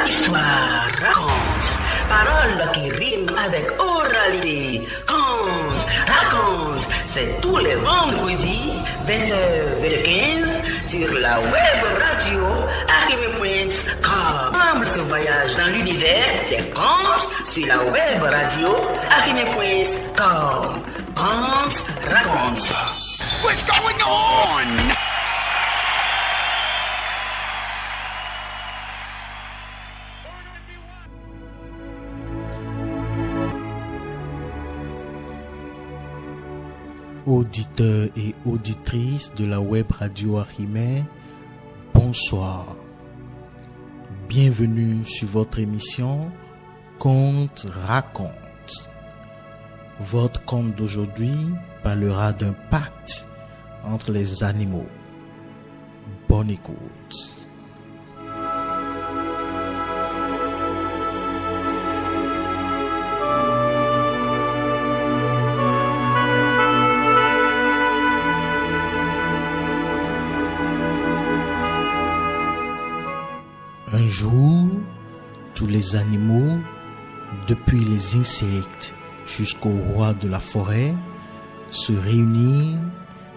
L'histoire raconte, paroles qui riment avec oralité. Raconte, c'est tous les vendredis, 20h-15 sur la web radio Arrimé.com. Ensemble ce voyage dans l'univers des contes sur la web radio Arrimé.com. Contes raconte. What's going on? Auditeurs et auditrices de la web radio Arrimé, bonsoir. Bienvenue sur votre émission Contes raconte. Votre conte d'aujourd'hui parlera d'un pacte entre les animaux. Bonne écoute. Un jour, tous les animaux, depuis les insectes jusqu'au roi de la forêt, se réunirent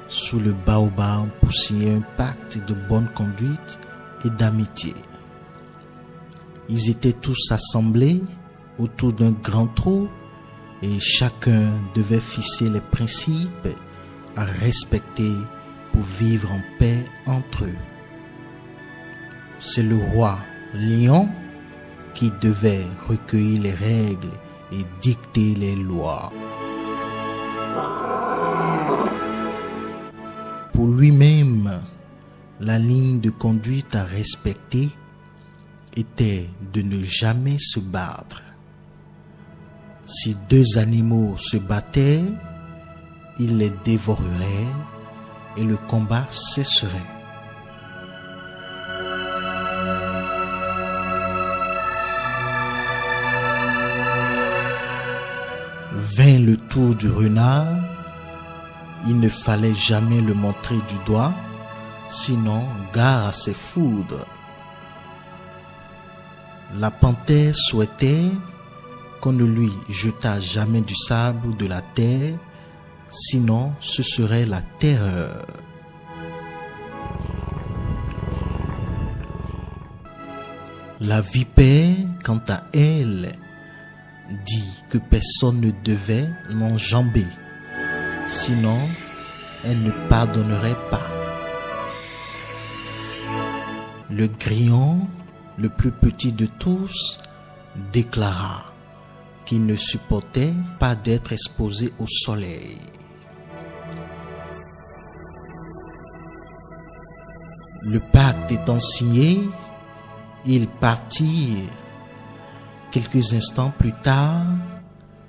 sous le baobab pour signer un pacte de bonne conduite et d'amitié. Ils étaient tous assemblés autour d'un grand trou et chacun devait fixer les principes à respecter pour vivre en paix entre eux. C'est le roi lion qui devait recueillir les règles et dicter les lois. Pour lui-même, la ligne de conduite à respecter était de ne jamais se battre. Si deux animaux se battaient, il les dévorerait et le combat cesserait. Vint le tour du renard, il ne fallait jamais le montrer du doigt, sinon gare à ses foudres. La panthère souhaitait qu'on ne lui jetât jamais du sable ou de la terre, sinon ce serait la terreur. La vipère, quant à elle, dit que personne ne devait l'enjamber, sinon elle ne pardonnerait pas. Le grillon, le plus petit de tous, déclara qu'il ne supportait pas d'être exposé au soleil. Le pacte étant signé, ils partirent. Quelques instants plus tard,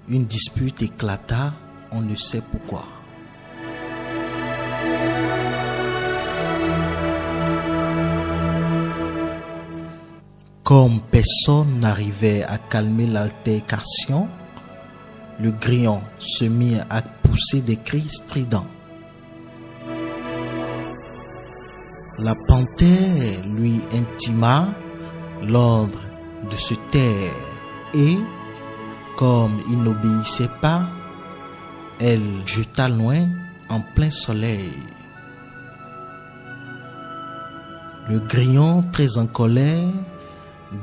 une dispute éclata, on ne sait pourquoi. Comme personne n'arrivait à calmer l'altercation, le grillon se mit à pousser des cris stridents. La panthère lui intima l'ordre de se taire et, comme il n'obéissait pas, elle jeta loin en plein soleil. Le grillon, très en colère,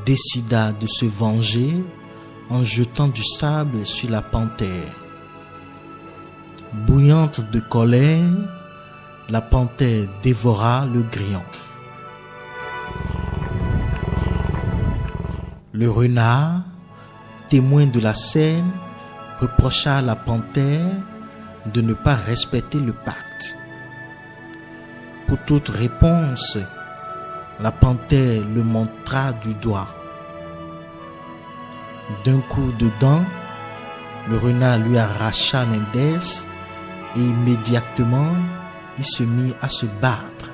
décida de se venger en jetant du sable sur la panthère. Bouillante de colère, la panthère dévora le grillon. Le renard, témoin de la scène, reprocha à la panthère de ne pas respecter le pacte. Pour toute réponse, la panthère le montra du doigt. D'un coup de dent, le renard lui arracha l'index et immédiatement, il se mit à se battre.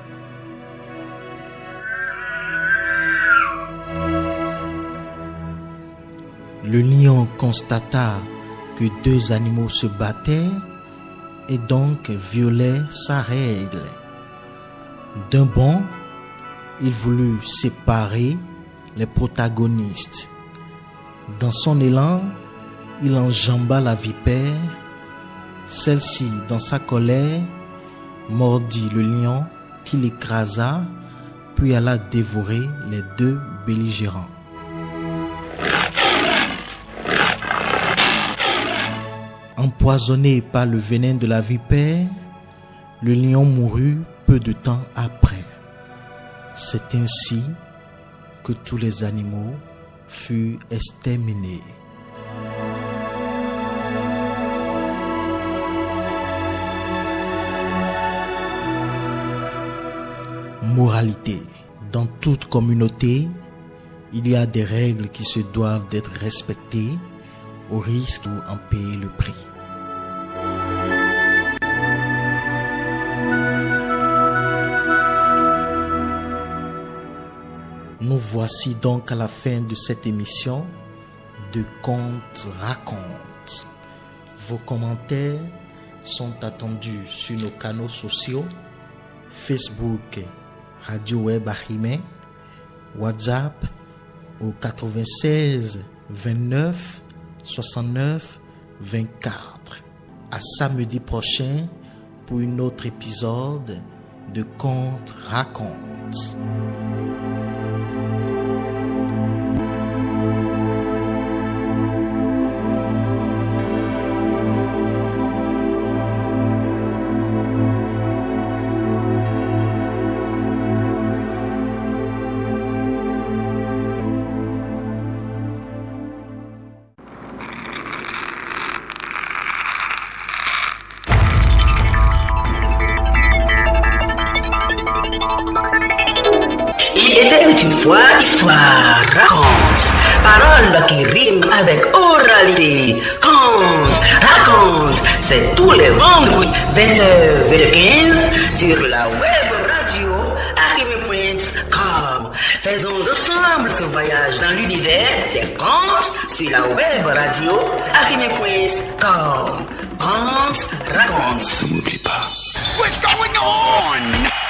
Le lion constata que deux animaux se battaient et donc violait sa règle. D'un bond, il voulut séparer les protagonistes. Dans son élan, il enjamba la vipère. Celle-ci, dans sa colère, mordit le lion qui l'écrasa, puis alla dévorer les deux belligérants. Empoisonné par le venin de la vipère, le lion mourut peu de temps après. C'est ainsi que tous les animaux furent exterminés. Moralité. Dans toute communauté, il y a des règles qui se doivent d'être respectées au risque d'en payer le prix. Nous voici donc à la fin de cette émission de Contes Raconte. Vos commentaires sont attendus sur nos canaux sociaux, Facebook, Radio Web Ahimè, WhatsApp au 96 29 69 24. À samedi prochain pour un autre épisode de Contes Raconte. Une fois, histoire, raconte, paroles qui riment avec oralité, conte, raconte, c'est tous les vendredis, 20h, 20h15, sur la web radio ahimè.com. Faisons ensemble ce voyage dans l'univers des contes sur la web radio ahimè.com. Conte, raconte. N'oublie pas. What's going on?